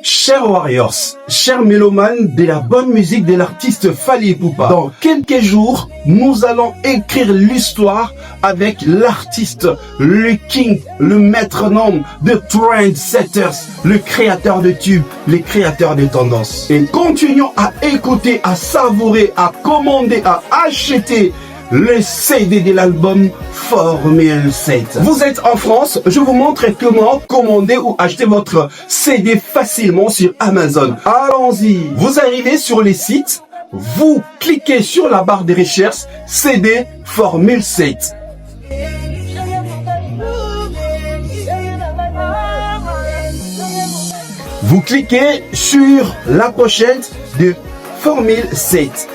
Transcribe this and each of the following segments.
Chers Warriors, chers mélomanes de la bonne musique de l'artiste Fally Ipupa, dans quelques jours, nous allons écrire l'histoire avec l'artiste, le king, le métronome de Trendsetters, le créateur de tubes, le créateur de tendances. Et continuons à écouter, à savourer, à commander, à acheter le CD de l'album Formule 7. Vous êtes en France, je vous montre comment commander ou acheter votre CD facilement sur Amazon. Allons-y. Vous arrivez sur les sites, vous cliquez sur la barre de recherche CD Formule 7. Vous cliquez sur la pochette de Formule 7.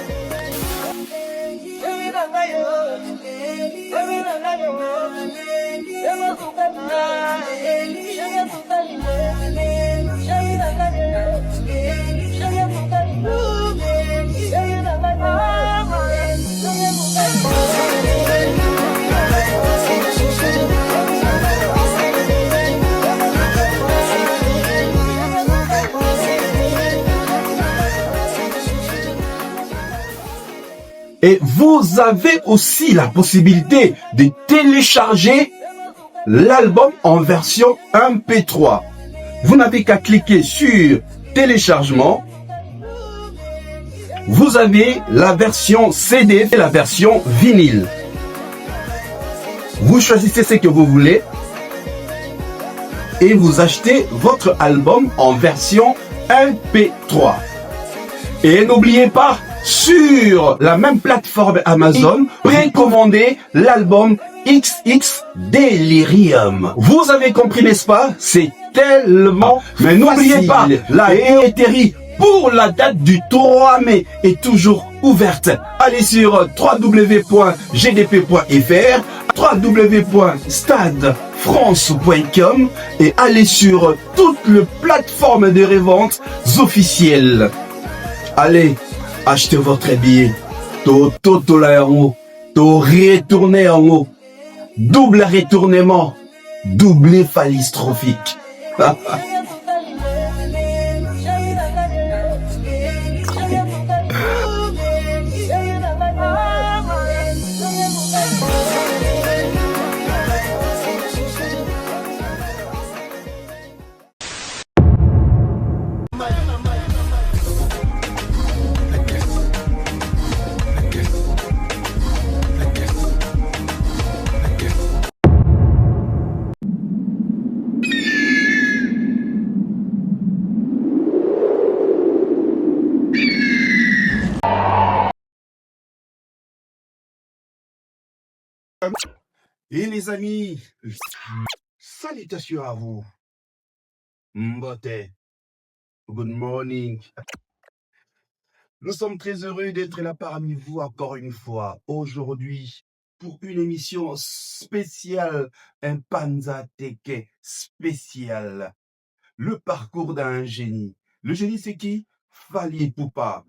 Et vous avez aussi la possibilité de télécharger l'album en version MP3. Vous n'avez qu'à cliquer sur téléchargement. Vous avez la version CD et la version vinyle. Vous choisissez ce que vous voulez et vous achetez votre album en version MP3. Et n'oubliez pas, sur la même plateforme Amazon, précommandez l'album XX Delirium. Vous avez compris, n'est-ce pas? C'est tellement mais n'oubliez pas, la billetterie pour la date du 3 mai est toujours ouverte. Allez sur www.gdp.fr, www.stadefrance.com et allez sur toutes les plateformes de revente officielles. Allez, achetez votre billet. To la en haut. To retourner en haut. Double retournement. Doublé phallistrophique. Et les amis, salutations à vous. Mbote, good morning. Nous sommes très heureux d'être là parmi vous encore une fois aujourd'hui pour une émission spéciale, un Panza Teke spécial. Le parcours d'un génie. Le génie, c'est qui? Fally Ipupa.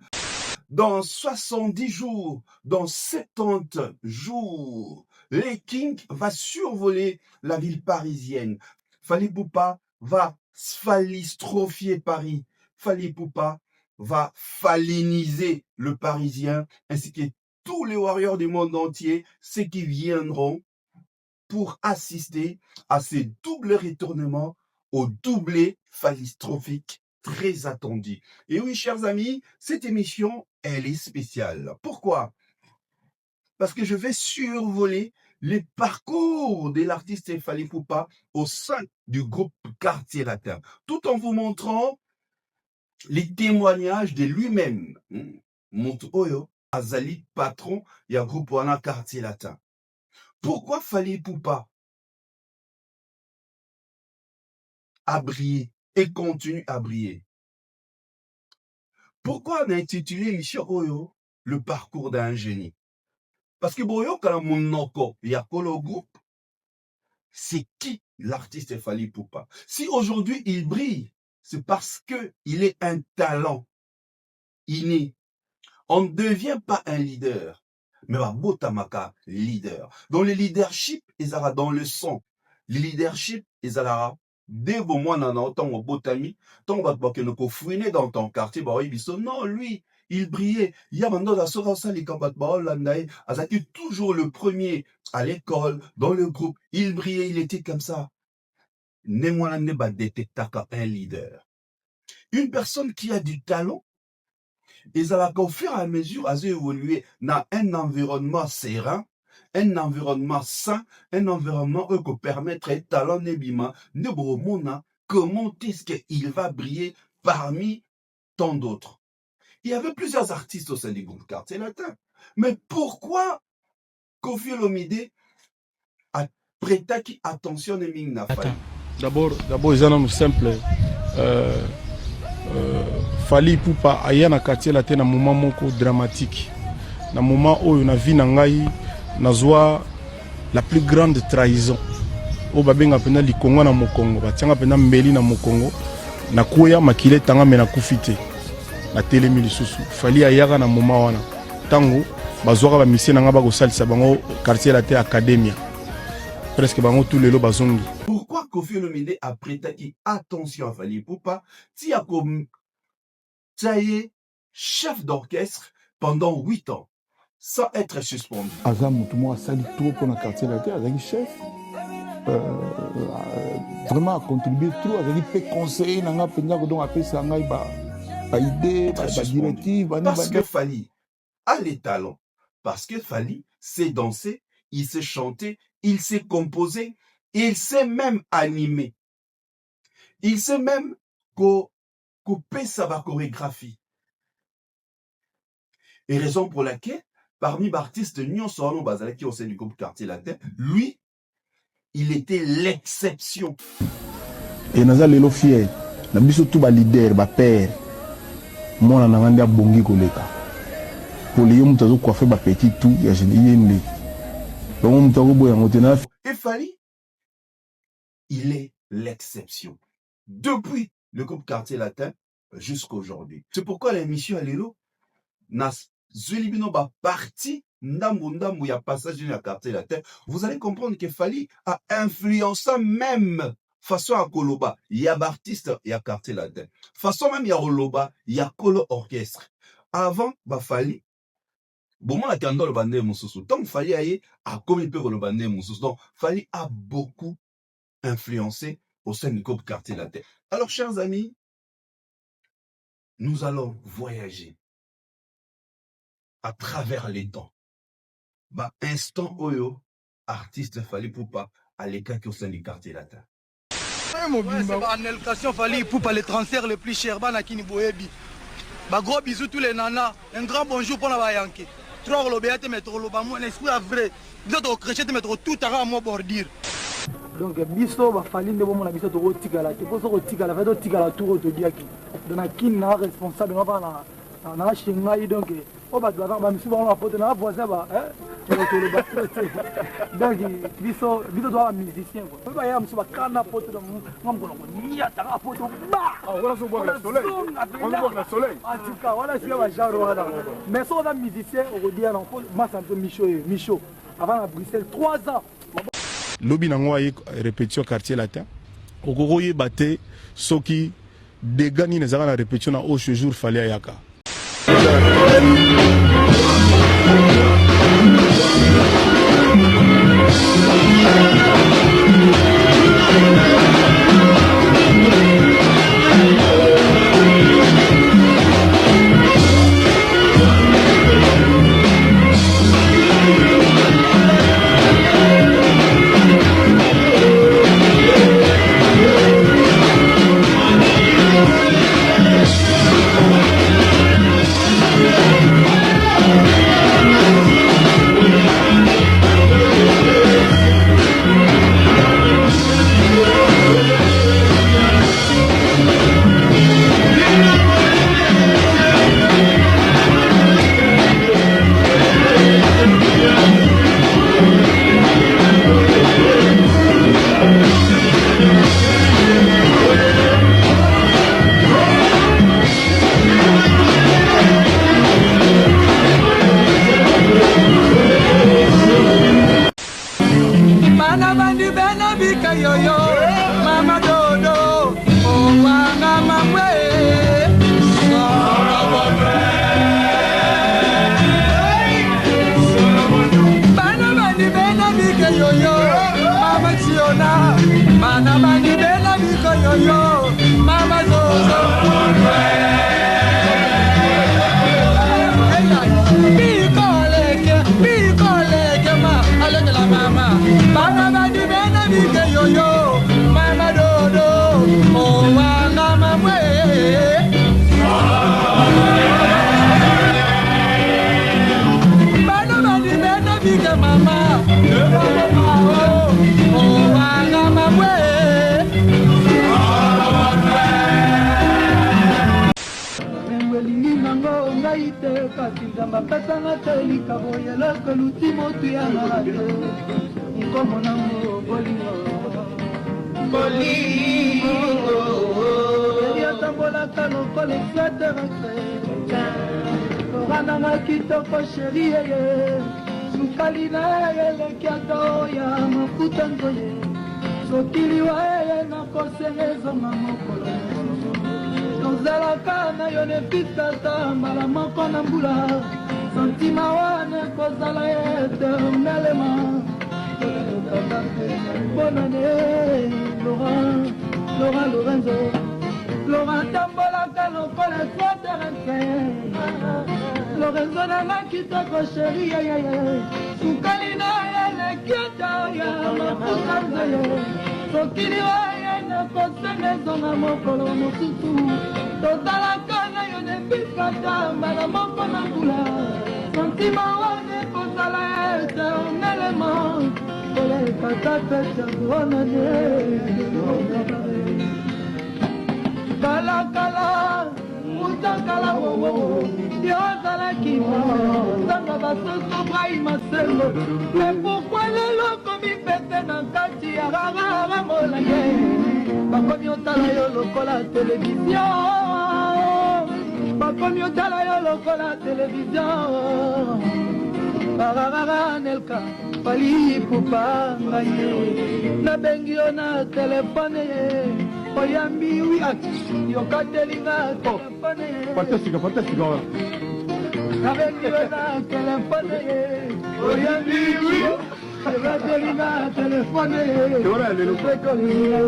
Dans 70 jours, dans 70 jours, les Kings va survoler la ville parisienne. Fally Ipupa va phallistrophier Paris. Fally Ipupa va falliniser le Parisien, ainsi que tous les warriors du monde entier, ceux qui viendront pour assister à ces doubles retournements au doublé phallistrophique très attendu. Et oui, chers amis, cette émission, elle est spéciale. Pourquoi? Parce que je vais survoler les parcours de l'artiste Fally Ipupa au sein du groupe Quartier Latin, tout en vous montrant les témoignages de lui-même. Montre Oyo, Azali, patron, il y a groupe Wana Quartier Latin. Pourquoi Fally Ipupa a brillé et continue à briller? Pourquoi on a intitulé l'émission Oyo le parcours d'un génie? Parce que Boyo, quand Monoko, il y a le groupe, c'est qui l'artiste Fally Ipupa? Si aujourd'hui il brille, c'est parce que il est un talent inné. On ne devient pas un leader, mais un botamaka leader. Dans le leadership, ils sont dans le son. Le leadership, ils sont Dès vos mois, tant au botami, tant va fouiner dans ton quartier, non, lui, il brillait. Il y a maintenant la sora ça, les Azaki toujours le premier à l'école, dans le groupe. Il brillait, il était comme ça. Nemwana neba détectaka un leader. Une personne qui a du talent, et ça va au fur et à mesure, à évoluer dans un environnement serein, un environnement sain, un environnement qui permettrait talent nebima, nebromona, comment est-ce qu'il va briller parmi tant d'autres. Il y avait plusieurs artistes au sein du groupe Quartier Latin. Mais pourquoi Koffi Olomide a prêté attention à Ming Fally? D'abord, ils sont simple. Fally Ipupa aya na quartier Latin na moment moko dramatique. Na moment où na vie na ngai nazwa la plus grande trahison. O babenga pena likongo na mokongo, batianga pena mbeli na mokongo. Na kuya makile tanga mena kufite. Na telemi lisusu. Fally ayaka na moment wana. Tango bazwaka ba mission nga ba ko salisa bango quartier Latin academia. Presque bango tous les lo bazongi. Pourquoi Koffi Olomide a prêté attention à Fally Ipupa? Si a comme Tsaye, chef d'orchestre pendant 8 ans, sans être suspendu. Azam, tout le monde a sali trop pour le quartier Latin, Azaki chef. Vraiment a contribué trop, Azaki peut conseiller, Nanga Penya, donc après ça, Nanga idée, directive. Parce que Fally a les talents, parce que Fally sait danser, il sait chanter, il sait composer, il sait même animer. Il sait même couper sa chorégraphie. Et raison pour laquelle, parmi les artistes Nyon Sorano Bazala qui au sein du groupe Quartier Latin, lui, il était l'exception. Et naza lelo fier, na biso tout ba leader, ba père. Mona na ngandi bongi koleka. Pour les hommes tazo coiffer ba petit tout, ya jeni yende. Donc mutago boya ngotena. Et Fally, il est l'exception. Depuis le groupe Quartier Latin jusqu'à aujourd'hui. C'est pourquoi l'émission Allélo n'a Zulibino ba parti ndambu ya passage du Quartier Latin. Vous allez comprendre que Fally a influencé même façon à Koloba, il y a artiste, il y a Quartier Latin. Façon même il y a Koloba, il y a Kolo orchestre. Avant Fally, bon moi la candole bandé mususu. Tant Fally aye a commis peu le bandé mususu. Donc Fally a beaucoup influencé au sein du groupe Quartier Latin. Alors, chers amis, nous allons voyager à travers les temps. Bah, instant oyo, artiste Fally Ipupa à l'écart au sein du Quartier Latin. C'est en éducation Fally Ipupa les transferts les plus chers, Banakini Boyebi. Bah, gros bisous tous les nanas. Un grand bonjour pour la Bayanke. Trop le béate mettre le bamou, un esprit vrai. Vous êtes au crochet de mettre tout à moi bordir. Donc biso ba Fally ndebo mona biso to tigala te poso ko tigala fa to tigala tour to diaki donc na kin na responsable na na shinga donc o ba ba misi ba na pote na voisin ba to le ba donc biso doit musicien quoi ba ya mso ba kana pote do ngam ko ni ya ta pote ba voilà so boire le soleil on voit le soleil en tout cas voilà c'est ba genre voilà mais so da musicien on dit non ma c'est un peu Michaud avant à Bruxelles 3 ans. Lobi nango aye répétition quartier latin. Okoko ye bate soki dégani nezaka na répétition na au jour Fally ayaka. bapesanga te likabo eloko luti motu ya ngala te nkombo nango bolingo eliatambolaka lokola extraterrestre orananga kitoko sheri yeye sukali na eleki ata oya mafuta nzoye sokili wa yeye nakosenga ezonga mokolo tozalaka na yo nefiskata mbala moko na mbula santima wana kozala eternelema bonane Laurent Lorenzo Laurent tambolaka lokola extraterrestre Lorenzo nanga kitoko sheri yeye sukali na eleki ata oya mafuta nzoye sokili wa nakosenga ezonga mokolo mosusu tozalaka na yo nefiskata mbala moko na mbula santima wana kozala eternelema kolekata pesangonane kalakala utakala wowo yo ozalaki nzanga basoso brai masengo me pourkui lelo komi pete na kati ya rarara molange bakomi otala yo lokola televizio bakomi otala yo lokola televizio bararara nelka pali pupa ngaye nabengi yo na telefone ye oyambi wi yokatelinga telefone ye Fantastique. nabengi yo na telefone ye oyambi wi yokatelinga telefone ye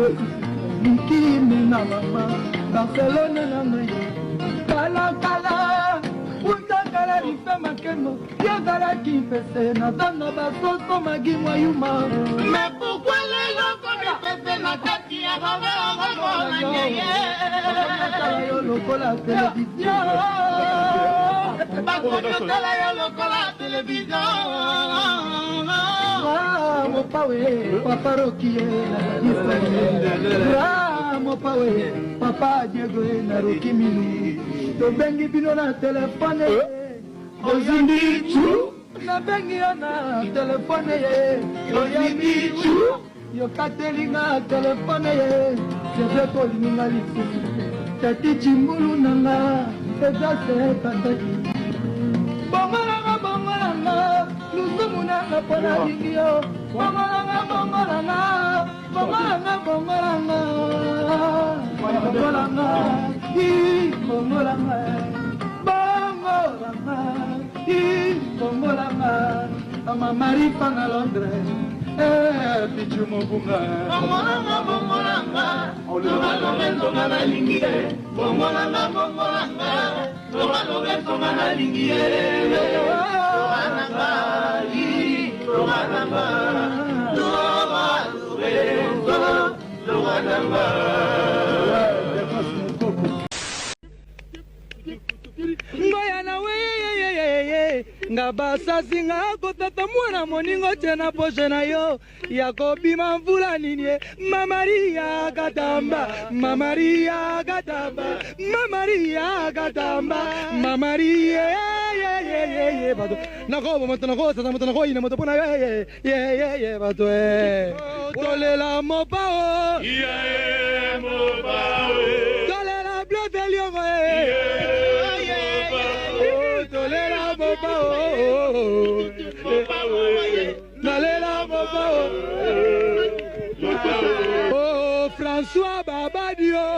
mikimi na mama Barcelone na ngai kalakala utakala rife makembo yozalaki mpese nazanga basoso magimwa yuma me pourkui lelo komi pese na kati ya babaoamolaneye yo lokola televizio bakomi otala yo lokola televizio mopawe paparokie mopawe papa Diego naroki minu tobengi bino na telefone ozindi chu nabengi yo na telefone ye oyambi chu yokatelinga telefone ye seve kolinga lisusu tati chimbulu nanga eza sekataki bongolanga lusumu nanga mpona lingi yo bongolanga bongolanga Mama Marifa na Londres Pichu Mobunga Bongolanga Lorenzo na lingie Bongolanga Lorenzo na lingie ngoya na weye nga basasi nga kotata mwana moningo tena poshe na yo ya kobima mvula nini mamaria katamba mamaria bato nako moto nako tata moto nako ina moto pona ye bato tolela mopao tolela bleu de lion tolela mopao tolela mopao oh François Babadio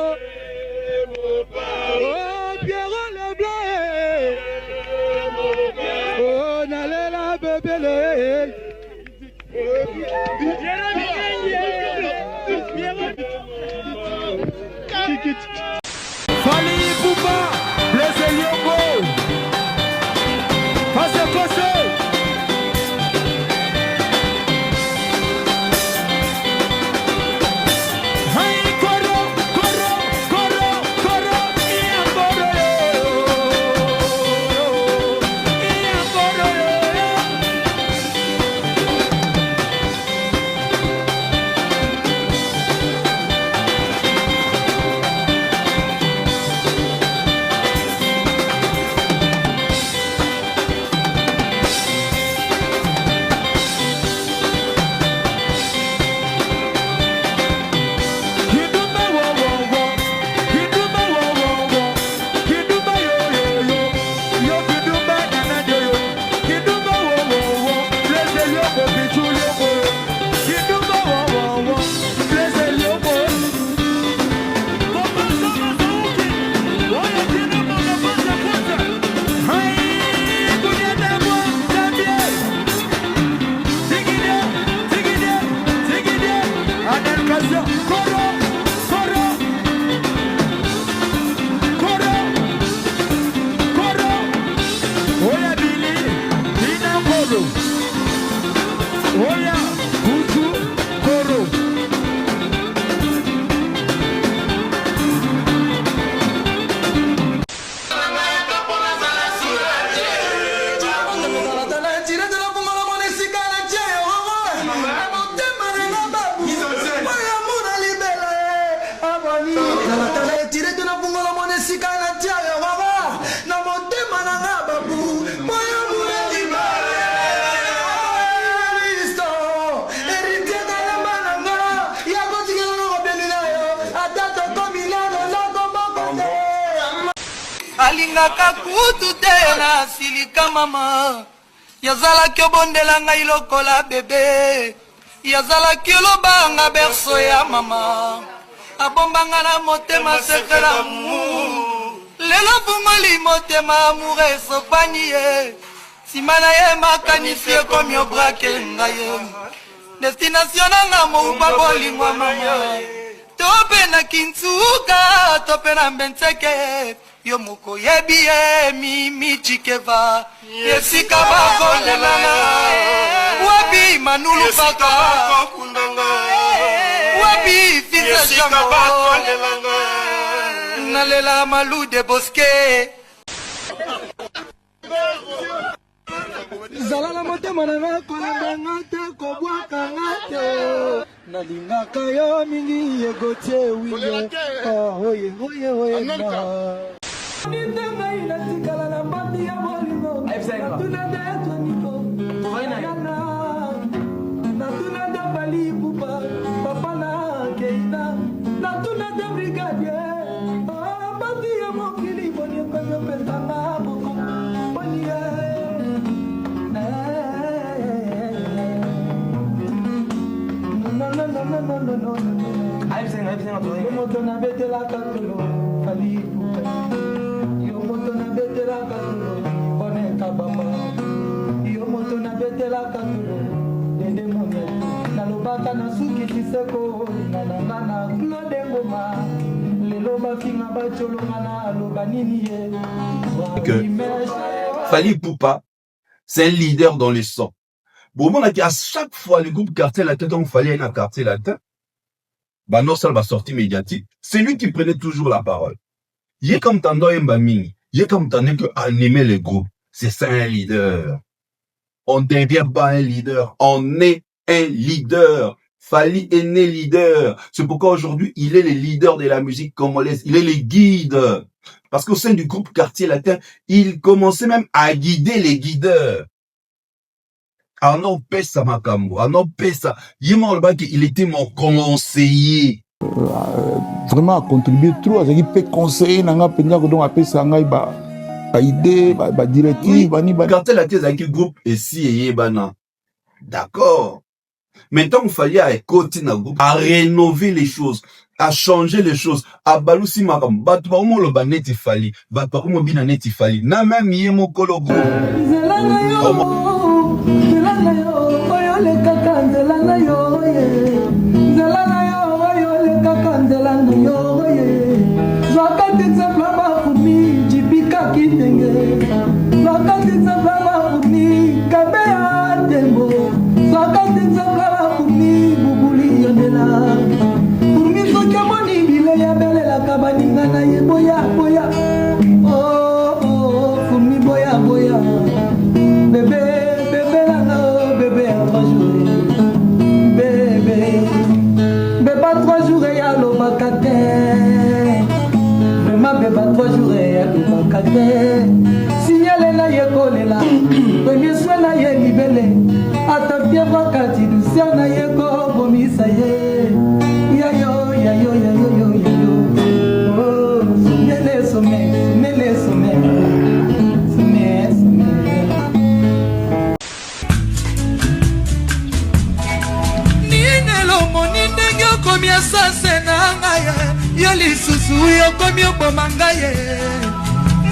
oh Pierrot Leblanc oh nalela bebele Fali Poupa, Blaise Liongo, Face Fosse. alingaka kutu te na silika mama yazalaki obondela ngai lokola bebe yazalaki olobanga berso ya mama abombanga na motema sekre d'amour lelo bungoli motema amour esopani ye nsima na ye makanisi ekomi obrake ngai ye destination nanga mouba bolingwa mama tope na kinsuka tope na mbenseke yo moko yebi ye mimi chikeva yesika bakolelanga wapi manulu paka wapi fisa jango nalela malu de bosque zala na motema na nga kolembanga te kobwakanga te nalingaka yo mingi yegotie wiye oye oye oye na nitengai natikala na mbati ya bolingo natuna nde etwaniko natuna nde bali pupa papa na keina natuna nde brigadier mbati ya mokili boniekami opesanga boko bonie no. Yo moto na betela katolo fali pupa. Yo moto na betela katolo one kabama. Yo moto na betela katolo dende monya. Na lobaka na suki kiseko na Claude Ngoma. Lelo bafinga bacholo ngana loba nini ye. Fali Poupa, c'est un leader dans les sons. Bon, on a dit à chaque fois le groupe Cartel Latin, donc il fallait un Cartel Latin. Bah non, ça va sortir médiatique. C'est lui qui prenait toujours la parole. Il est comme tando Mbaming. Il est comme tando que animer le groupe. C'est ça un leader. On ne devient pas un leader. On est un leader. Fali est né leader. C'est pourquoi aujourd'hui, il est le leader de la musique congolaise. Il est le guide. Parce qu'au sein du groupe Quartier Latin, il commençait même à guider les guideurs. Arnaud Pessa Makambo, Arnaud Pessa, il était mon conseiller. Vraiment à contribuer trop, c'est qu'il peut conseiller, nanga penya ko donc appeler ça ngai ba idée, ba directive, bani ba. Quand elle a été avec le groupe et si yebana. D'accord. Maintenant il fallait à écouter na groupe, à rénover les choses, à changer les choses, à balusi makam, bat ba mo lo baneti fali, bat ba mo bina neti fali. Na même yemo kolo groupe. Nzela yo, oyo le kaka nzela na yo ye. Nzela na yo, oyo le kaka nzela na yo ye. Zwakati nzela mafuni, jibika kitenge. Zwakati nzela mafuni, kabea tembo. Zwakati nzela mafuni, bubuli yonela. Furmi sokia moni bile ya bele la kabaninga na ye boya boya. Oh, furmi boya boya. Bébé. Beba 3 jours et y'a l'obakate. Vraiment beba 3 jours et y'a l'obakate. Signalé na ye kolela. Premier soin na ye libele. Ata fièvre kati douceur na ye ko bomisa ye. Ya yo ya yo ya yo yo ya yo. Oh, sommet sommet sommet sommet. Sommet sommet. Komi asase na ngaye yo lisusu yo komi oboma ngaye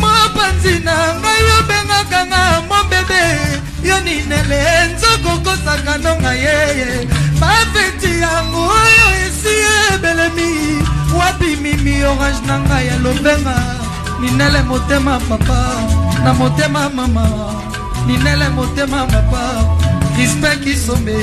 mopanzi na ngai yo bengaka nga mo bebe yo ninele nzoko kosaka no ngaye bafeti yango oyo esi ebelemi wapi mimi orange na ngai alobenga ninele motema papa na motema mama ninele motema papa respect kisombe.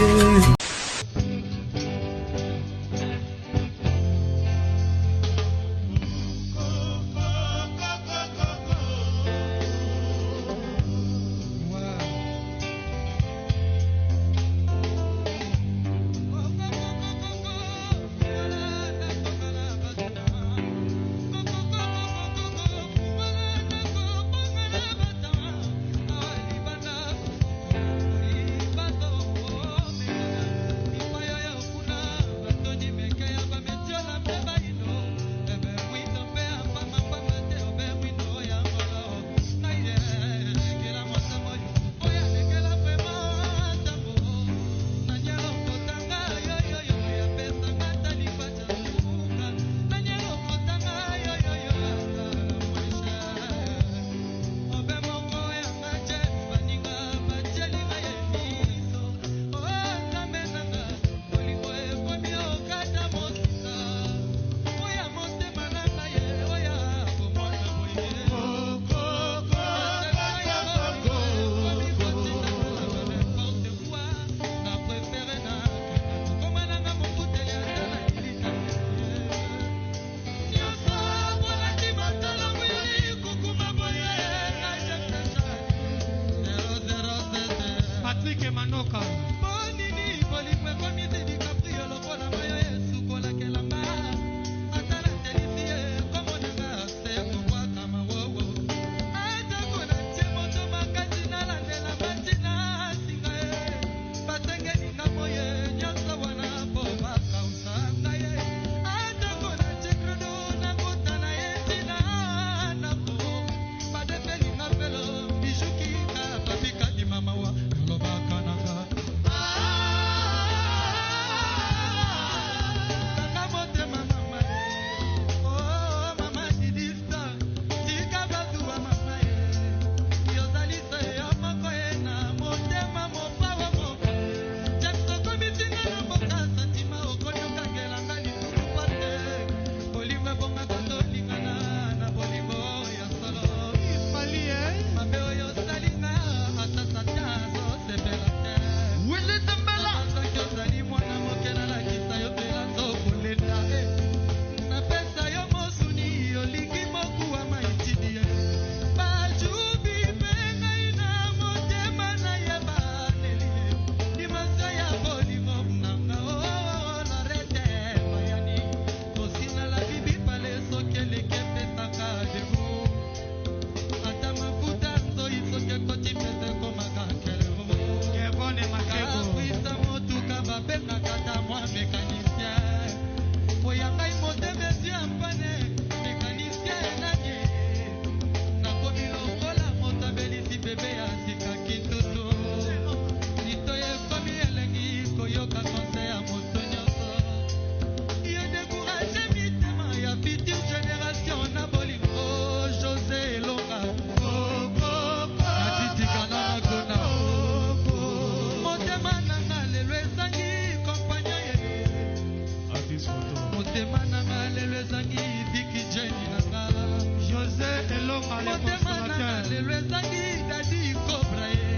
Kalonga le consolateur. lelo ezangi dadi cobra ye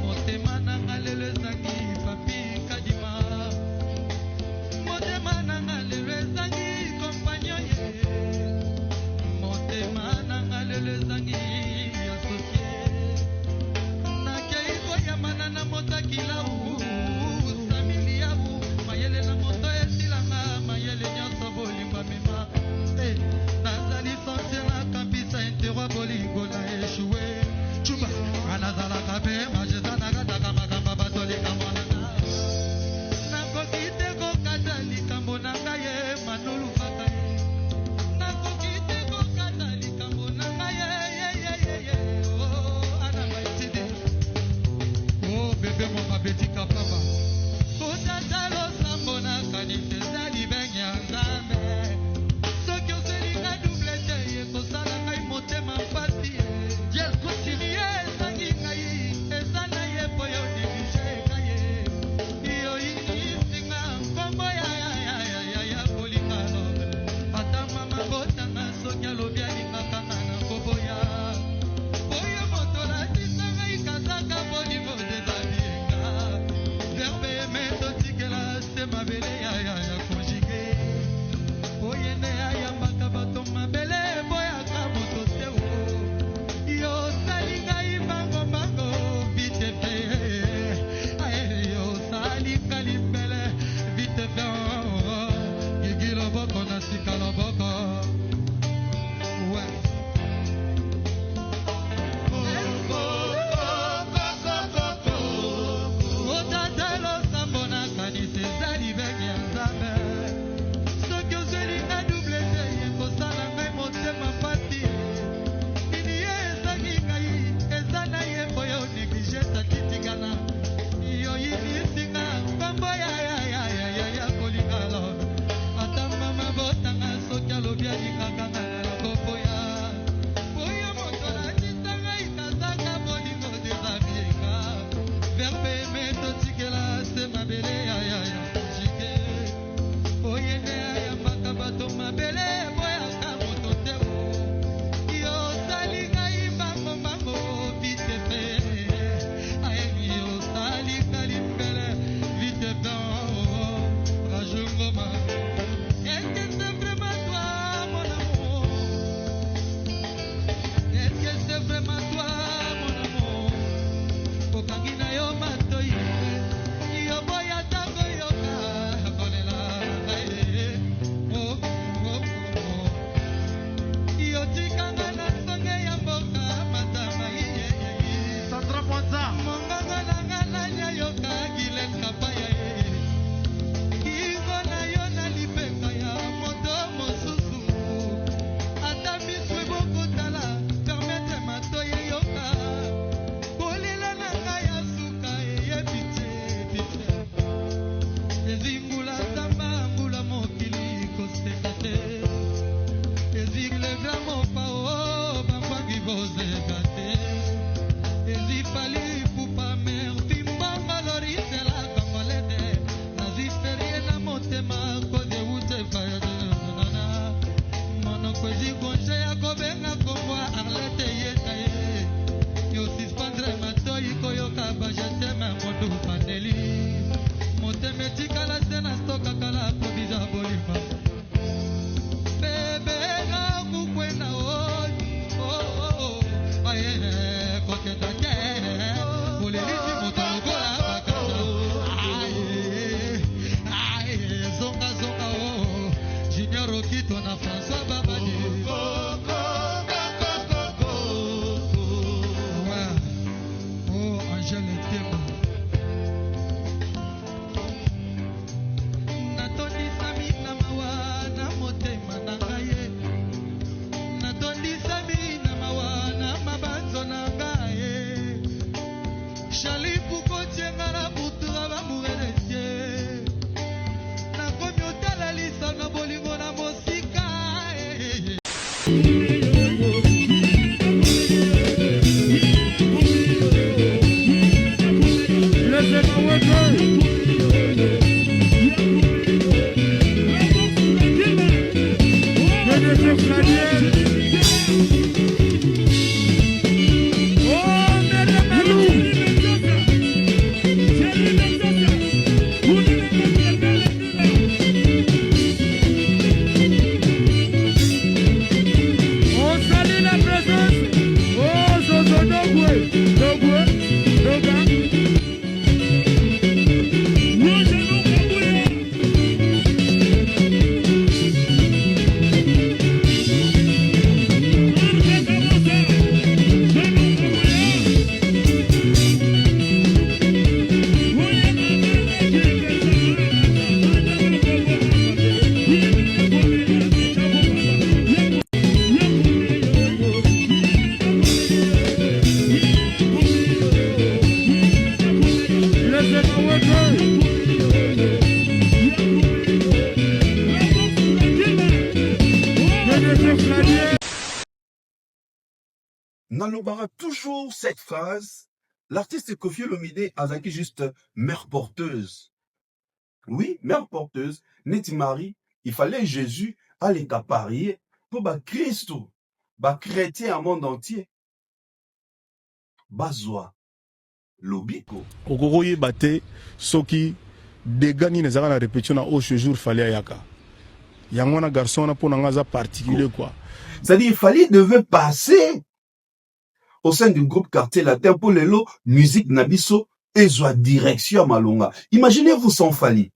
motema nanga lelo ezangi papi kadima motema nanga lelo ezangi compagnon ye motema nanga lelo ezangi associé nakei koyamana na motakilau samili yau mayele na moto esilanga mayele nyonso bolimba mema nazali sentir na kabisa interwa bolingo na eshue chuba anazalaka mpe majesanakataka makambo batolika mwanana nakoki te kokata likambo na ngai ye manolufaka ye nakoki te kokata likambo na ngai ye anabaitide o bebe momabetika papa kotata losambo na kanite ezali bengi ya nzambe soki oselinga double te ye kosala ngai motema mpasi ye diel kotiri ye ezangi ngai eza na ye mpo yo neglige ngai ye yoyisinga nkombo ya kolingalo ata mama kotanga soki alobi alingaka nga na koboya oyo moto latisa ngai kazaka bolingo dezabienga verbe eme totikela se mabele ya konjige oyende ayambaka bato mabele boyaka moto te o yosali ngai bangobango vite fe yosali kalimbele vite fe gigi loboko na sika loboko otatelo sambo na kanisa ezali bengi ya nzambe soki ozelinga double te ye kosala ngai motema mpasi nini ye ezangi ngai eza na ye mpo yo neglige takitikana yoyinisinga nkombo ya kolingalo ata mama botanga soki alobi alingaka nga na koboya oyo moto latisa ngai kazaka bolingo dezabienga verbe eme totikela se mabele ya jike oyende ayambaka bato mabele boyaka moto te o yosali ngai mbangombango vite fe yosali kalimbele vite fe rajungoma est-ce que c'est vraiment toi mon amour est-ce que c'est vraiment toi mon amour okangi na yo matoi yo boya tango yoka kolela ngai yo tikanga na songe ya mboka matama Sandra Mwanza. mongongo na nga nanya yoka gilen kapaya kingo na yo na lipenga ya moto mosusu ata miso ebokotala permetre matoye yoka kolela na ngai ya suka eyebi te bitre ezingula zamba mbula mokili koseka te ezilevra mopao bambangi bozeka te ezifali pupa merci mbongo lorisela kongolete naziferie na motema kodeute fayadenana monoko ezikonje ya kobenga kombwa arlete yeta ye yosispandre matoi koyoka bajateme modu pandeli motema etikala te na stokakala kobija bolimba bebe na kukwena aye koketa te olelisi moto lokola bakasa zonga junior okito na françois babadi angele temba natondisami na mawa na motema na ngai natondisami na mawa na mabanzo na ngai shalipu kotienga na butura bamureresie nakomi otala lisa na bolingo na mosika Le Nalobara toujours cette phrase. L'artiste Koffi Olomide Azaki juste mère porteuse. Oui, mère porteuse. Neti Marie, il fallait Jésus aller parier pour Christ, chrétien au monde entier. Bazwa, lobiko. Okoko bate soki dégani nezaka na répétition na au jour fallait ayaka. Yangwana garçon na pour nangaza particulier quoi. C'est-à-dire il fallait devait passer au sein du groupe Quartier Latin pour les lots musique nabiso et soit direction à Malonga. Imaginez-vous sans Fali.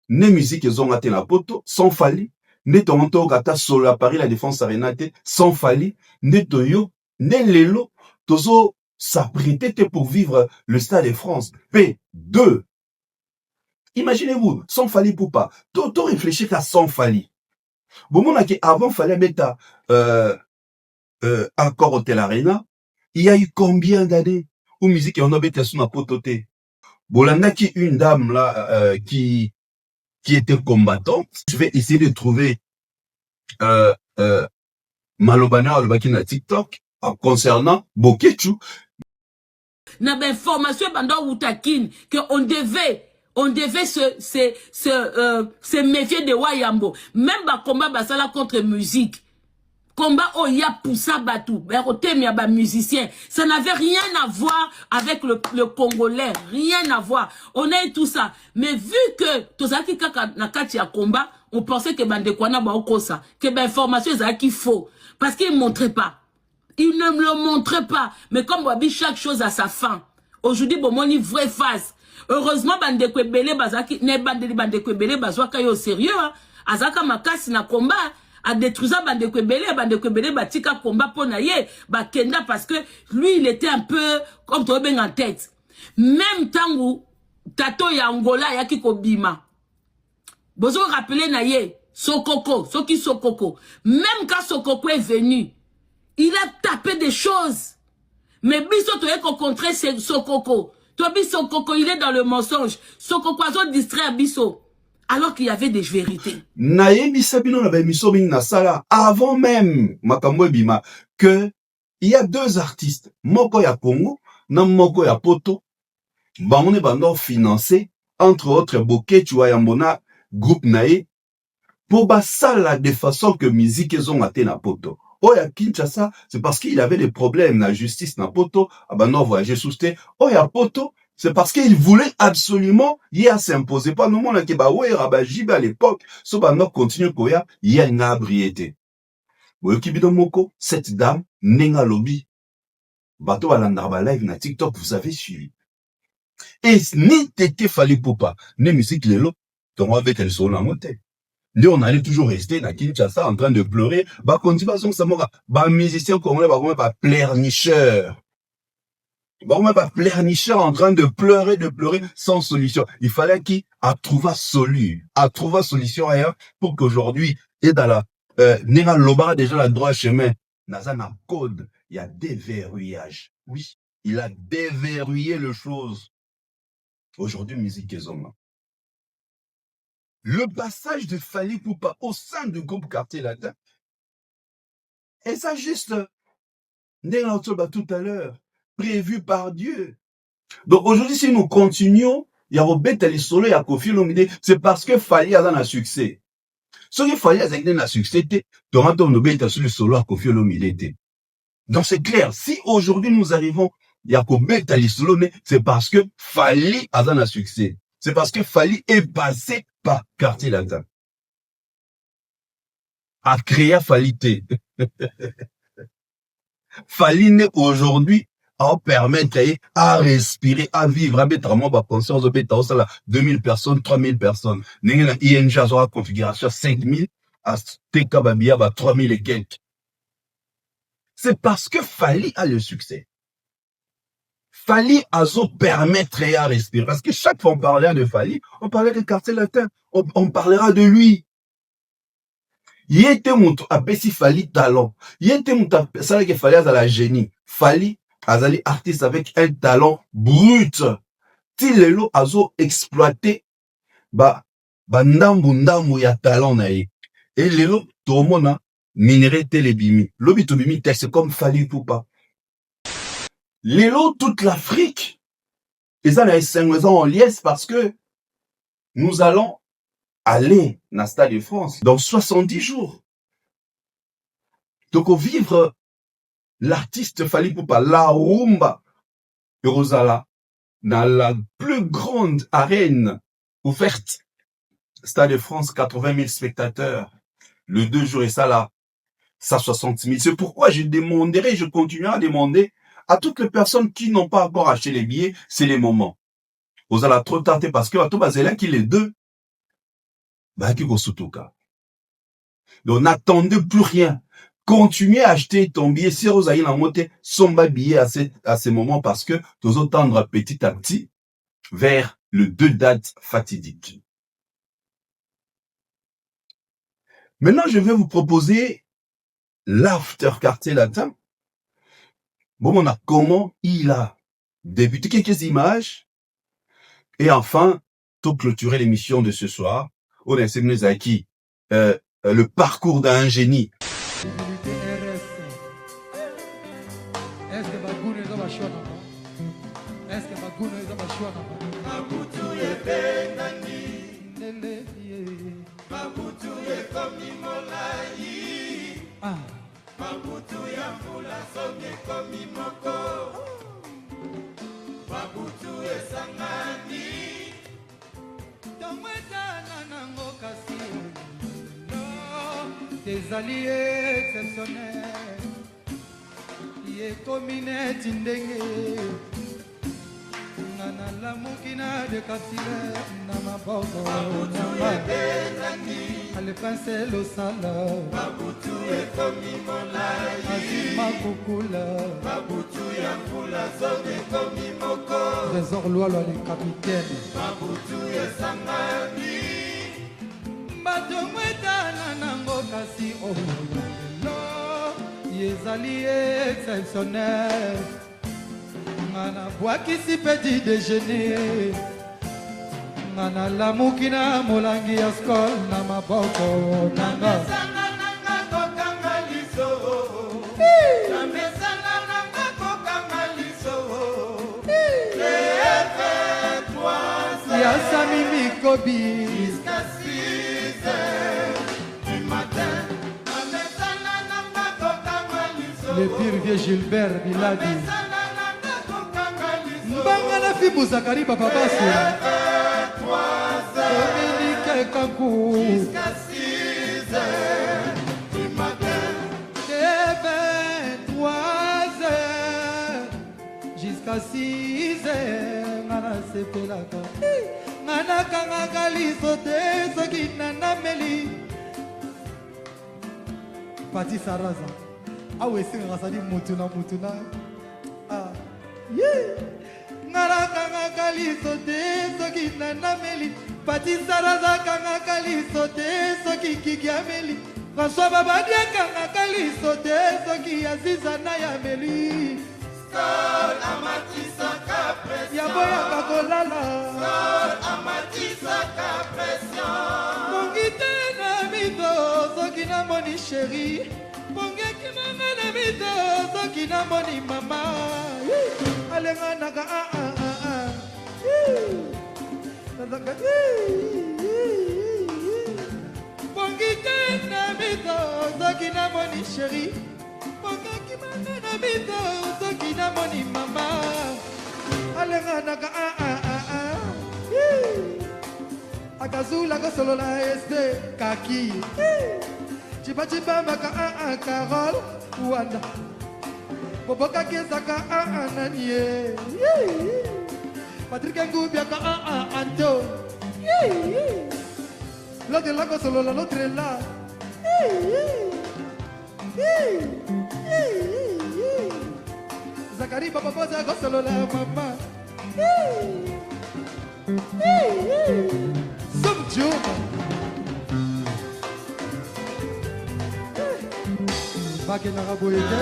Ne musique ils ont raté la poto sans Fali. Ne Toronto gata solo à Paris la défense arénate sans Fali. Ne Toyo ne Lelo tozo s'apprêter pour vivre le Stade de France. P2. Imaginez-vous sans Fali Poupa. Toto réfléchit qu'à sans Fali. Bon mon avant fallait mettre encore Hotel Arena. Il y a eu combien d'années où musique et on a bêté sous ma pototé. Bolanda qui une dame là qui était combattante. Je vais essayer de trouver Malobana Alobaki na TikTok concernant Bokechu. Na ben formation pendant Wutakin que on devait se méfier de Wayambo. Même ba combat basala contre musique. Combat Oya Poussa Batou, ba musicien. Ça n'avait rien à voir avec le Congolais. Rien à voir. On a eu tout ça. Mais vu que Tozaki Kaka Nakati a combat, on pensait que Bandekwana ba okosa. Que ben information est faux. Parce qu'il ne montrait pas. Il ne me le montrait pas. Mais comme Wabi, chaque chose a sa fin. Aujourd'hui, bon, mon vraie face. Heureusement, Bandekwebele Bazaki, ne Bandekwebele Bazwaka yo sérieux, hein. Azaka Makasi na combat. A détruisant Bandekwebele batika combat pour naye Bakenda parce que lui il était un peu comme toi ben en tête. Même temps où Tato ya Angola ya ki kobima. Bozo rappeler naye Sokoko, Soki Sokoko. Même quand Sokoko est venu, il a tapé des choses. Mais biso toye ko contrer Sokoko. Toi biso Sokoko il est dans le mensonge. Sokoko azo distrait biso. Alors qu'il y avait des vérités. Nayebi Sabino na bemiso bing na sala avant même makambo bima que il y a deux artistes, moko ya Congo, na moko ya Poto. Bamone bando financé entre autres Bokechu ya Mbona groupe nae pour basala de façon que musique ils ont até na Poto. Oya Kinshasa, c'est parce qu'il avait des problèmes na justice na Poto, abano voyager sousté. Oya Poto c'est parce qu'il voulait absolument y a s'imposer. Pas nous, on qui bah ouais, Rabajibe à l'époque, so bah non continue koya, y a une abriété. Vous qui bidon moko, cette dame, nenga lobby. Bateau à l'andarba live na TikTok, vous avez suivi. Et ni t'étais fallu pour pas, ni musique lélo, ton avec elle sur la montée. Nous, on allait toujours rester na Kinshasa en train de pleurer, bah, continue, ça mora, bah, musicien congolais, bah, pleurnicheur. Bon, même pas pleurnicheur en train de pleurer sans solution. Il fallait qu'il trouve solution ailleurs pour qu'aujourd'hui, et dans la, Nera Loba déjà la droit chemin. Nazana code, il y a déverrouillage. Oui, il a déverrouillé le chose. Aujourd'hui, musique et hommes. Le passage de Fali Poupa au sein du groupe Quartier Latin. Et ça juste, Nera Toba tout à l'heure. Prévu par Dieu. Donc aujourd'hui, si nous continuons, il y a Robert les soleils à Koffi Olomide, c'est parce que Fali a un succès. Ce qu'il fallait, c'est que la succès, Toronto Nobel sur le solo à Kofi Olomide. Donc c'est clair, si aujourd'hui nous arrivons à commettre les solo, c'est parce que Fally a un succès. C'est parce que Fally est passé par Quartier Latin. A créé Fally T. Fally n'est aujourd'hui à permettre à respirer, à vivre, à mettre en conscience de péter 2000 personnes, 3000 personnes. N'est-ce pas ING a une configuration 5000, à TK Bambia, 3000 et quelques. C'est parce que Fally a le succès. Fally a permettre à respirer. Parce que chaque fois on parlait de Fally, on parlait de Quartier Latin. On parlera de lui. Il était mon appétit Fally talent. Il était mon ça que Fally a la génie. Fally azali artiste avec un talent brut. Ti lelo azo exploité ndambu ya talent na ye. Et lelo tomona minerai telebimi. Lobi tobimi c'est comme Fally Ipupa. Lelo toute l'Afrique. Et ça na 5 ans en liesse parce que nous allons aller dans le Stade de France dans 70 jours. Donc, au vivre l'artiste Fally Ipupa, la rumba, Rosala, dans la plus grande arène ouverte, Stade de France, 80 000 spectateurs, le 2 jours et ça là, ça 60 000. C'est pourquoi je demanderai, je continuerai à demander à toutes les personnes qui n'ont pas encore acheté les billets, c'est les moments. Rosala trop tardé parce que à tout basé qui les deux, donc n'attendez plus rien. Continuez à acheter ton billet. Si vous avez la montée, son billet à ces moments parce que nous attendre petit à petit vers le 2 dates fatidiques. Maintenant, je vais vous proposer l'after Quartier Latin. Bon, on a comment il a débuté, quelques images. Et enfin, tout clôturer l'émission de ce soir. On a essayé acquis le parcours d'un génie. Des alliés exceptionnels, qui est combiné tindenge, nana la mukina de kasile, nama bobo, nama, ale pense lo sala, babutu e komi molai, azima kukula, babutu ya fula zone komi moko, trésor loalo le capitaine, babutu e sangani. Batomwetana nango kasi oyolo yezali exceptionnel ngana bwakisi petit déjeuner ngana lamuki na molangi ya skol na maboko nanga kokanga liso na mesana nanga kokanga liso ya sami mikobi le pire vieux Gilbert Biladi Mbangana Fibu Zakari Papa Basso Dominique Kankou jusqu'à 6 heures du matin de 23 heures jusqu'à 6 heures Nana sepelaka Nana kangaka liso te soki nana meli Pati Saraza awe singa sadi mutuna ah yeah ngara kanga kaliso te soki nana meli pati saraza kanga kaliso te soki kigiameli François Babadia kanga kaliso te soki aziza na ya meli Skol amatisa ka pression ya boya kakolala Skol amatisa ka pression mongite na mito soki na moni chéri Bongeki mama na mito soki na moni mama alenga naga Bongeki na mito soki na moni chéri bokaki manga na mito soki na moni mama alenganaka akazula kosolola este kaki chibachibambaka Carole wanda bobokaki ezaka nanie Patrick Ngubiaka Anto l'autre là kosolola l'autre là Zakari papa poza kosolola mama Some Juma Bake na rabo ete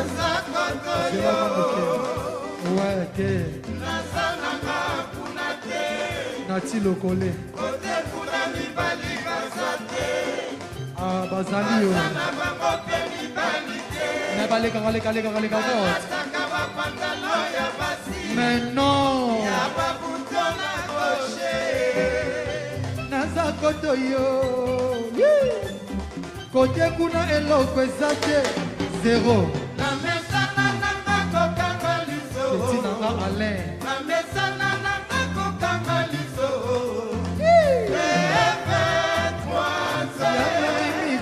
Zera mamoke Ouais ke Nati lokole Kote kuna mibali kazate Bazali yo Mais baleka Mais non Naza koto yo Kote kuna eloko ezate Zero Na mesa nanga kokanga liso Petit nanga Alain Na mesa nanga kokanga liso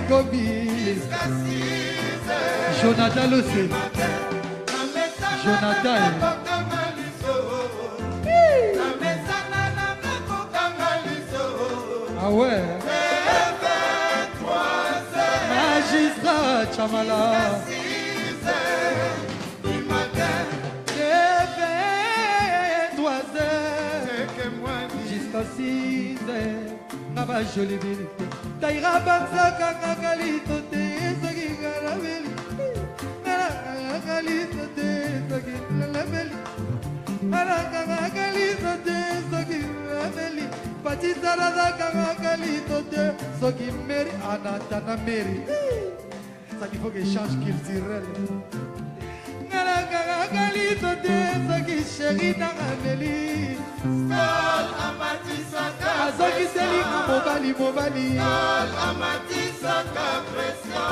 Gobi Jonathan Lossé Jonathan Ah ouais Magistrat Chamala Jusqu'à 6 heures Naba jolie vérité Taïra Banzaka Kakalito Te Sagi Garaveli Kakalito Te Sagi Garaveli Kakalito Te Sagi Garaveli Pati Sarada Kakalito Te Sagi Meri Anatana Meri Ça qu'il faut que change qu'il tire Kakalito Te Sagi Chéri Narameli Sol Amatisaka Azoki Selinga Mobali Sol Amatisaka pression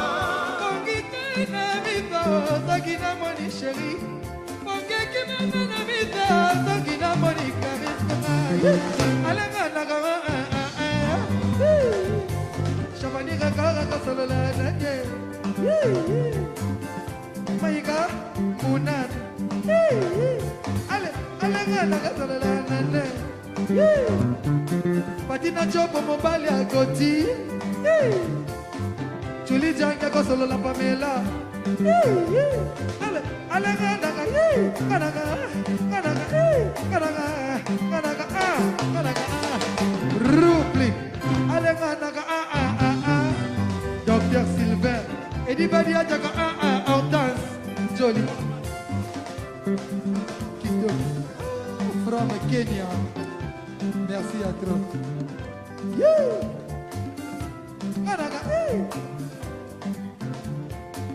Kongite na mito Soki na moni chéri Kongeki na mito Soki na moni charisme Alanga nagama Shabani kakara kasolola nanye Maika Munan Alanga nakasolola nanye Patina chopo mobali agoti Chuli janka kosolola Pamela Alanga naka Rupli Alanga naka Dr. Sylvain Anybody ajaka Hortense Jolie Kito From Kenya Merci à trop.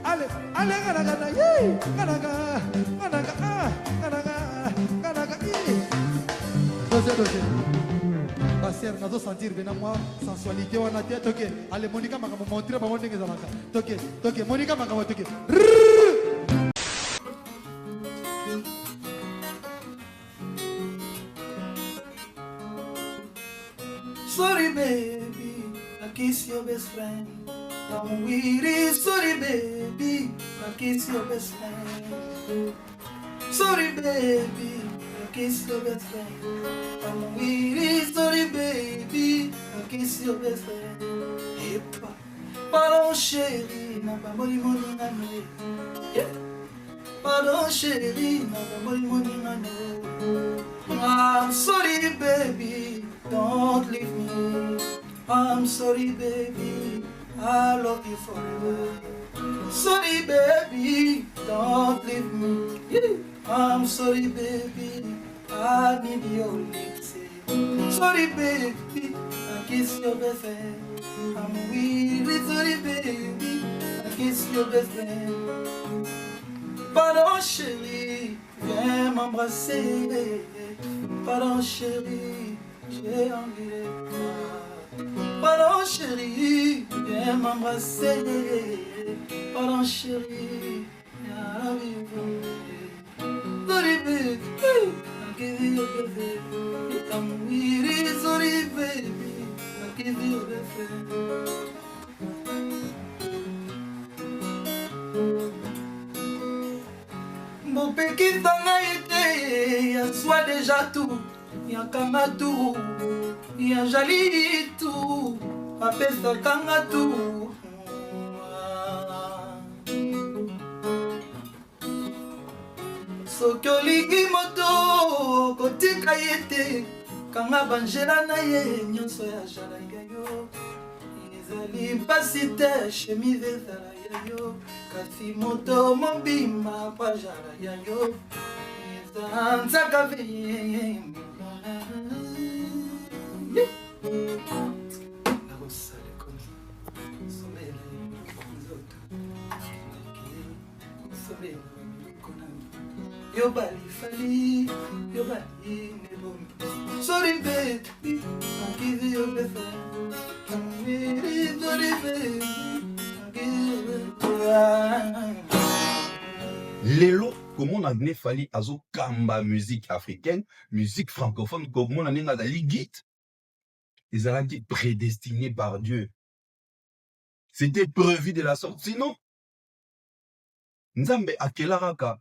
Allez, Passer, nous allons sentir bien moi sensualité on a tête ok. Allez Monica m'a montré pas mon dingue zalaka. Toke Monica m'a toke. Sorry baby, I kiss your best friend. I'm weary, sorry baby, I kiss your best friend. Sorry baby, I kiss your best friend. I'm weary, sorry baby, I kiss your best friend. Epa, pardon chérie, n'a pas moli moni nano. Pardon chérie, n'a pas moli moni nano. I'm sorry baby, don't leave me. I'm sorry baby, I love you forever. Sorry baby, don't leave me. I'm sorry baby, I need your lips. Sorry baby, I kiss your best friend. I'm weary, sorry baby, I kiss your best friend. Pardon chérie, viens m'embrasser. Pardon chérie, j'ai envie de toi. Pardon chérie, viens m'embrasser. Pardon chérie, viens la vivre. Sorry baby, I give you everything. I'm weary, sorry baby, I give you everything. Bopekisanga ete, ya soi déjà tout, ya kanga tout, ya jali tout, apesakanga tout. Soki olingi moto kotika ye te, kanga banjela na ye nyonso ya jala ya yo. Ezali mpasi te chemise ezala ya yo, kasi moto mobimba pa jala ya yo. Eza nzaka veye nakosala komi somela nzoto somela yo bali fali, yo bali nebomi. Sorry baby, I'll give you everything. Sorry baby, I'll give you everything. Lelo, comment on a venu fali azo kamba musique africaine, musique francophone, comment on a venu dali git. Ils ont dit prédestiné par Dieu. C'était prévu de la sorte. Sinon, Nzambe akelaraka.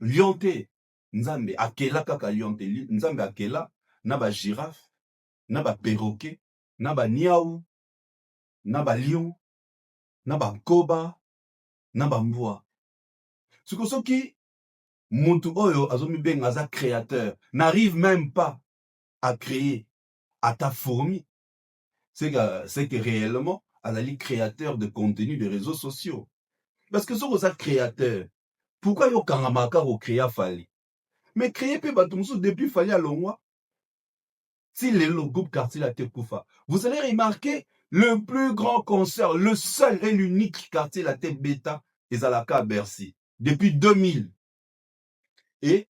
Lionte, Nzambe akela kaka lionte, Nzambe akela na ba girafe, na ba perroquet, na ba niaou, na ba lion, na ba koba, na ba mbwa. Soki mutu oyo azomi benga aza créateur, n'arrive même pas à créer à ta fourmi. C'est que réellement, Azali créateur de contenu de réseaux sociaux. Parce que ce que vous créateur, pourquoi yo kangamaka au créa fali? Mais créer peut batumsu depuis fali à Longwa. Si le groupe quartier la Tekoufa, vous allez remarquer le plus grand concert, le seul et l'unique quartier la tête bêta, Ezalaka à Bercy, depuis 2000. Et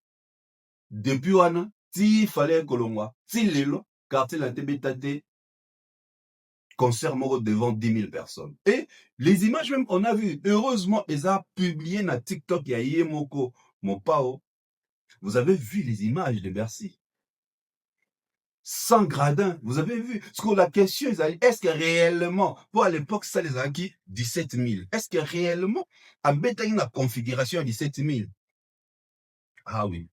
depuis Wana, si fallait Kolongwa, si le quartier la tête bêta concert moro devant 10 000 personnes. Et les images même, on a vu, heureusement, ils ont publié na TikTok, il y a Yemoko, mon pao. Vous avez vu les images de Bercy. Sans gradin, vous avez vu. Parce que la question, est-ce que réellement, pour à l'époque, ça les a acquis 17 000. Est-ce que réellement, à Bétaï, la configuration à 17 000? Ah oui.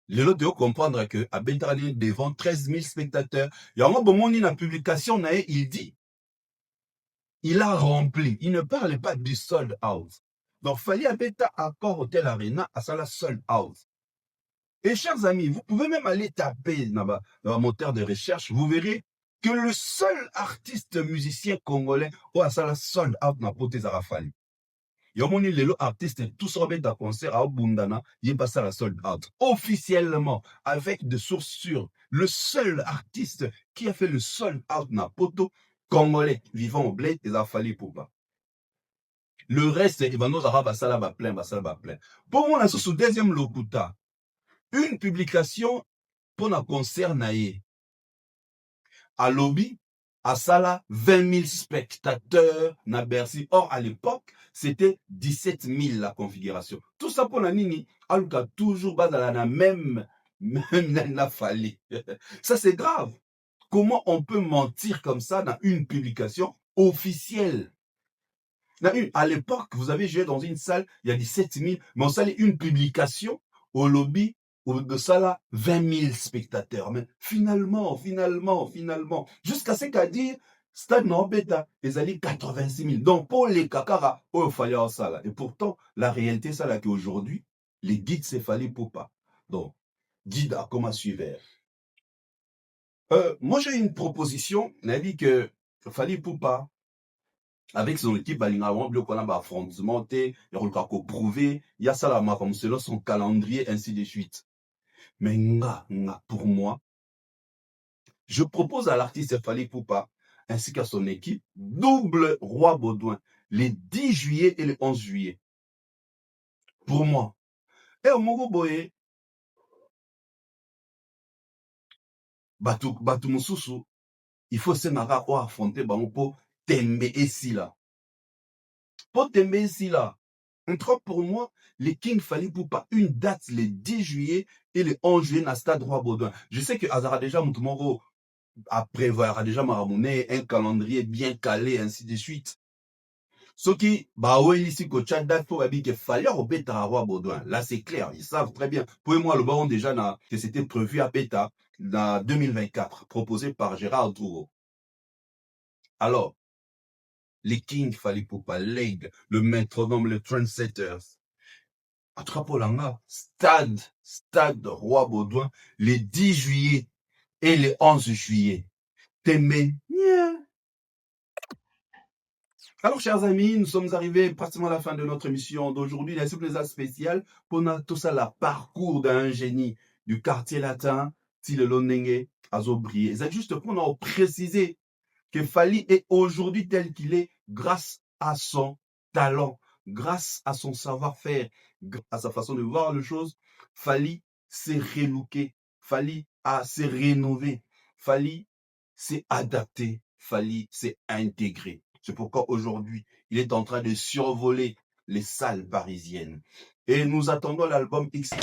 Le lot de comprendre que à Bétaï, devant 13 000 spectateurs, il y a un moment, dans la publication, il dit, il a rempli. Il ne parle pas du sold out. Donc, fallait à Béta accord Hôtel Arena à ça la sold out. Et chers amis, vous pouvez même aller taper dans un moteur de recherche, vous verrez que le seul artiste musicien congolais où a ça la sold out n'a pas été Zarafali. Il y a mon artiste tout ça dans concert à Bundana, il est passé à la sold out. Officiellement, avec des sources sûres, le seul artiste qui a fait le sold out n'a poto congolais vivant au bled, il a fallu pour pas. Le reste, il va nous avoir ça là plein, plein. Pour moi, on a sous deuxième lokuta. Une publication pour un concert naïe. À lobby, à Sala, 20 000 spectateurs na Bercy. Or, à l'époque, c'était 17 000 la configuration. Tout ça pour la nini, aluka toujours bas dans la même n'a fallu. Ça, c'est grave. Comment on peut mentir comme ça dans une publication officielle? À l'époque, vous avez joué dans une salle, il y a 17 000, mais on salait une publication au lobby, de ça là, 20 000 spectateurs. Mais finalement, jusqu'à ce qu'à dire, Stade Nord-Beta, ils allaient 86 000. Donc, pour les kakara, il fallait en ça là. Et pourtant, la réalité, ça là, qu'aujourd'hui, les guides, c'est fallait pour pas. Donc, guide à comment suivre. Moi, j'ai une proposition, on a dit que fallait pour pas. Avec son équipe, il a un affrontement, il y a prouvé, il y a ça là, comme selon son calendrier, ainsi de suite. Mais pour moi, je propose à l'artiste Fali Poupa, ainsi qu'à son équipe, double Roi Baudouin, les 10 juillet et le 11 juillet. Pour moi. Et au Mogo Boye, batu mususu, il faut se nara ou affronter bango po tembe ici là. Po tembe ici là. Entre pour moi, les King Fally Poupa, une date le 10 juillet et le 11 juillet dans Stade Roi Baudouin. Je sais que Azara déjà Moutoumoro a prévoir déjà maramouné un calendrier bien calé, ainsi de suite. Ce qui, bah ouais, ici, que Tchad date pour habiller qu'il fallait au bêta à Roi Baudouin. Là, c'est clair, ils savent très bien. Pour moi, le baron déjà, que c'était prévu à bêta dans 2024, proposé par Gérard Drouot. Alors, les King Fally Poupa, l'aigle, le métronome, le trendsetters. Atrapolanga, Stade Roi Baudouin, le 10 juillet et le 11 juillet. Témé. Yeah. Alors, chers amis, nous sommes arrivés pratiquement à la fin de notre émission d'aujourd'hui. La surprise spéciale pour tout ça, le parcours d'un génie du quartier latin, Tile Lonenge, Azobrié. C'est juste pour nous préciser que Fally est aujourd'hui tel qu'il est grâce à son talent, grâce à son savoir-faire, à sa façon de voir les choses. Fally s'est relooké, Fally s'est rénové, Fally s'est adapté, Fally s'est intégré. C'est pourquoi aujourd'hui, il est en train de survoler les salles parisiennes. Et nous attendons l'album XX.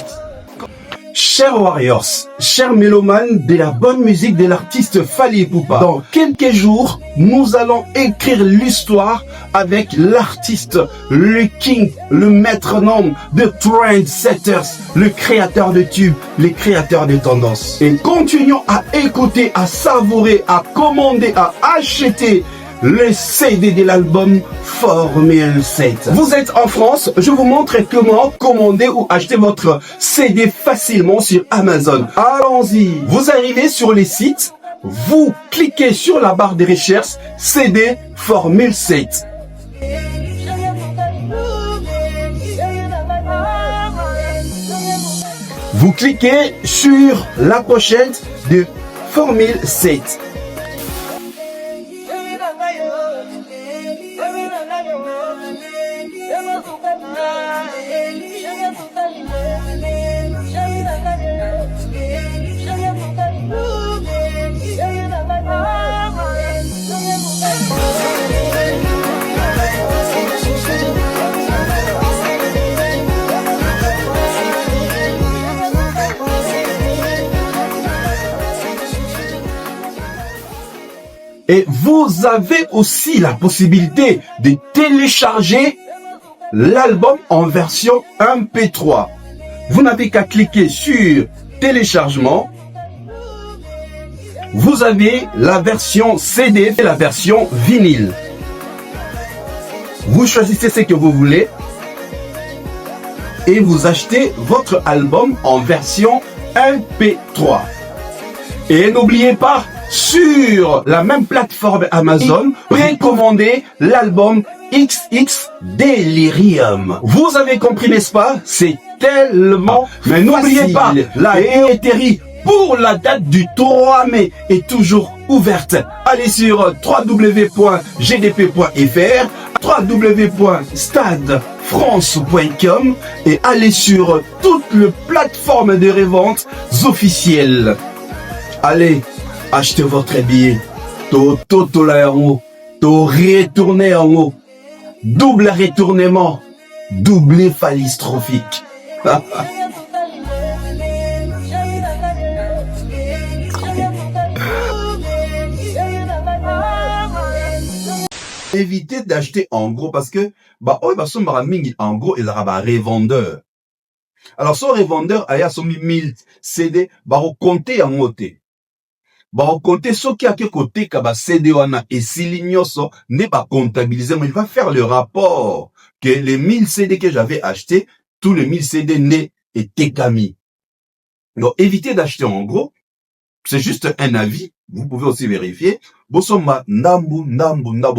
Chers Warriors, chers mélomanes de la bonne musique de l'artiste Fally Poupa, dans quelques jours, nous allons écrire l'histoire avec l'artiste, le king, le métronome de trendsetters, le créateur de tubes, le créateur de tendances. Et continuons à écouter, à savourer, à commander, à acheter le CD de l'album Formule 7. Vous êtes en France, je vous montre comment commander ou acheter votre CD facilement sur Amazon. Allons-y. Vous arrivez sur les sites, vous cliquez sur la barre de recherche CD Formule 7. Vous cliquez sur la pochette de Formule 7. Et vous avez aussi la possibilité de télécharger l'album en version MP3. Vous n'avez qu'à cliquer sur téléchargement. Vous avez la version CD et la version vinyle. Vous choisissez ce que vous voulez et vous achetez votre album en version MP3. Et n'oubliez pas, sur la même plateforme Amazon, précommandez l'album XX Delirium. Vous avez compris, n'est-ce pas? C'est tellement mais n'oubliez pas, la billetterie pour la date du 3 mai est toujours ouverte. Allez sur www.gdp.fr, www.stadefrance.com et allez sur toutes les plateformes de revente officielles. Allez, achetez votre billet. To retourner en haut. Double retournement. Doublé phallistrophique. Évitez d'acheter en gros parce que en gros il y aura un revendeur. Alors ce revendeur a 1000 CD compter en moté. Compter ce qui a que côté kaba CD wana et silignoso n'est pas comptabilisé, mais il va faire le rapport que les 1000 CD que j'avais acheté, tous les 1000 CD n'est étaient camis. Donc évitez d'acheter en gros. C'est juste un avis. Vous pouvez aussi vérifier. Bosoma nambu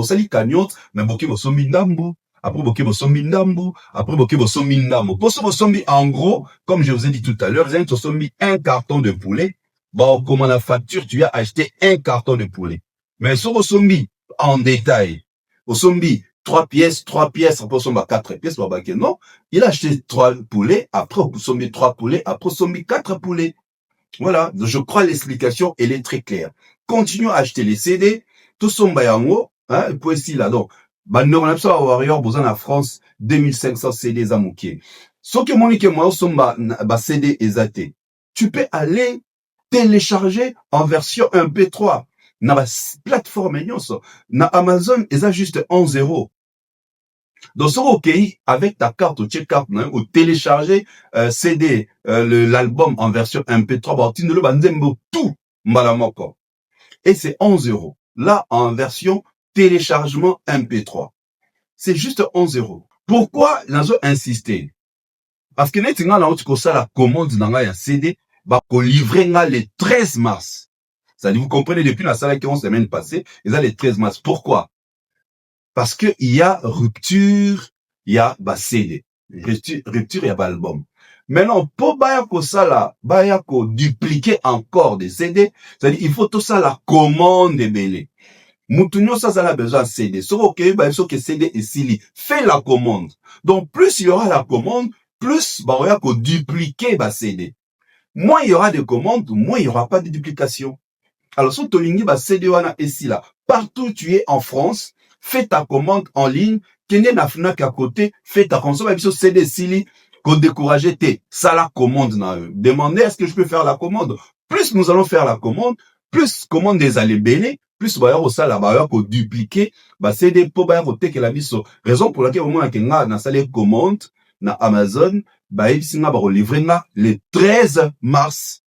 sali cagnotte, mais boki bosomi nambu. Après boki bosomi nambu. Après boki bosomi nambu. Bosomi en gros, comme je vous ai dit tout à l'heure, vous avez bosomi un carton de poulet. Bon, comme la facture, tu as acheté un carton de poulet. Mais sur bosomi en détail, bosomi 3 pièces, après 4 pièces, non. Il a acheté 3 poulets, après bosomi 3 poulets, après bosomi 4 poulets. Voilà, je crois l'explication, elle est très claire. Continuez à acheter les CD, tout son bayango, hein, pour ici là, donc, on a besoin Warrior, besoin en France, 2500 CD zamouké. Ce que mon moi, son CD exaté. Tu peux aller télécharger en version MP3. Na ba plateforme na Amazon, ils a juste 11 €. Donc, sur OK, avec ta carte, ou télécharger CD, l'album en version MP3, tu ne le bandes tout, malamoko. Et c'est 11 €. Là, en version téléchargement MP3. C'est juste 11 €. Pourquoi nous avons insisté? Parce que nous avons ça la commande dans la CD, qu'on livrer le 13 mars. C'est-à-dire, vous comprenez, depuis la salle qui ont semaine passée, ils ont le 13 mars. Pourquoi? Parce que il y a rupture, il y a CD. Rupture, il y a album. Maintenant, pour bayako ça là, bayako dupliquer encore des CD, c'est-à-dire, il faut tout ça la commande de belé. Moutounio, ça a besoin de CD. Sur OK, que CD et Sili. Fais la commande. Donc, plus il y aura la commande, plus, bayako dupliquer, CD. Moins il y aura de commandes, moins il y aura pas de duplication. Alors, sur Tolingi, CD wana et Sila. Partout tu es en France, fais ta commande en ligne, Kenya na Fnac à côté, fais ta consomme, sur CD Sili, qu'on décourager tes, ça la commande na eux. Demandez est-ce que je peux faire la commande. Plus nous allons faire la commande, plus commande des allées belé, plus bayar au sala bayar pour dupliquer, CD pour bayar au te que la biso. Raison pour laquelle au moins que na salé commande na Amazon, singa ba livrer na le 13 mars.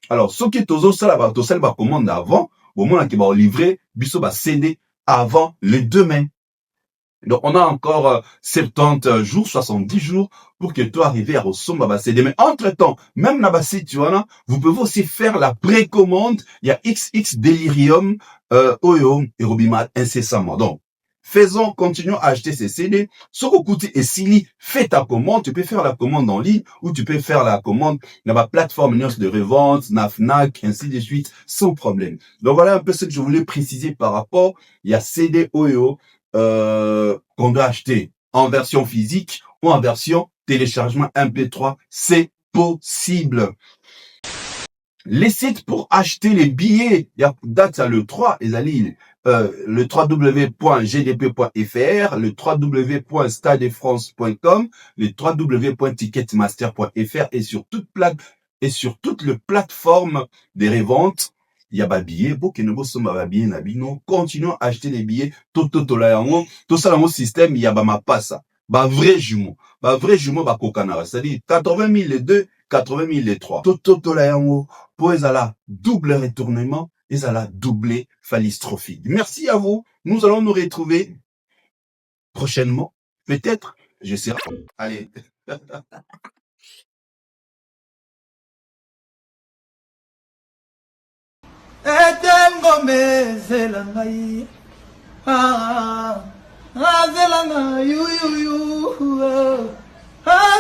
Alors ce qui tozo sala ba to sala ba commande avant, au moins que ba livrer biso ba CD avant le 2 mai. Donc, on a encore 70 jours, 70 jours pour que toi arrives à recevoir ma CD. Mais entre-temps, même dans la site, vous pouvez aussi faire la précommande. Il y a XX Delirium, Oyo et Robimat incessamment. Donc, continuons à acheter ces CD. Sur Okuti et Sili, fais ta commande. Tu peux faire la commande en ligne ou tu peux faire la commande dans ma plateforme de revente, Fnac, ainsi de suite, sans problème. Donc, voilà un peu ce que je voulais préciser par rapport. Il y a CD Oyo, qu'on doit acheter en version physique ou en version téléchargement MP3, c'est possible. Les sites pour acheter les billets, il y a date à le 3, les alliés, le www.gdp.fr, le www.stadefrance.com, le www.ticketmaster.fr et sur toute les plateformes des reventes. Il y a des billets, beaucoup de gens sont billets nabino, continuons à acheter des billets, tout ça dans mon système, il y a ma passa, vrai jumeau, kokanara, c'est-à-dire 80 000 les 2, 80 000 les 3. Tout la yango, pour la double retournement, et la double phalistrophie. Merci à vous, nous allons nous retrouver prochainement, peut-être, je sais. Allez. Etengome zelangai zelanga yu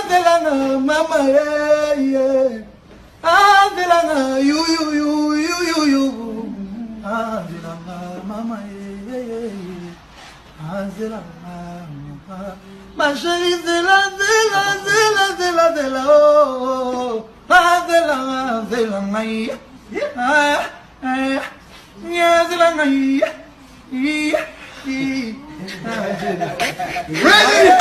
zelanga mama ye zelanga yu zelanga mama ye zelanga ma chérie zela oh zelanga Ready!